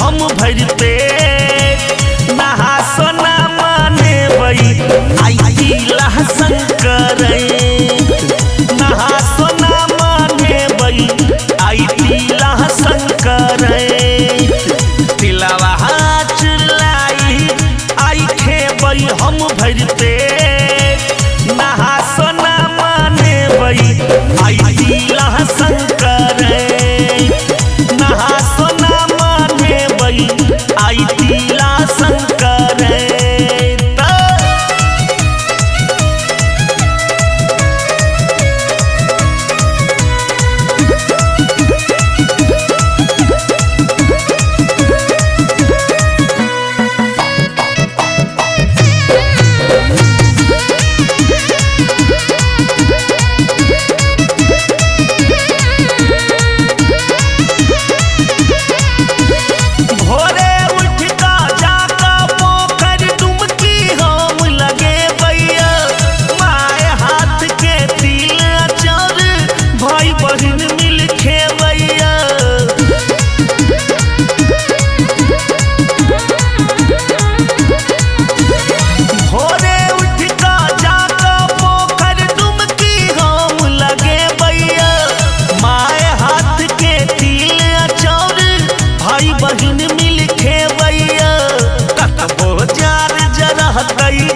हम भर पेट नहा सोना माने आई लहसन करे नहा सोना माने आई लहसन करे दिलवा चुलाई आई खेबई हम भर पेट नहा सोना माने आई लहसन करे नहा सोना माने आई लहसन करे बहिन मिल खेवैया कतबो जार जरह गई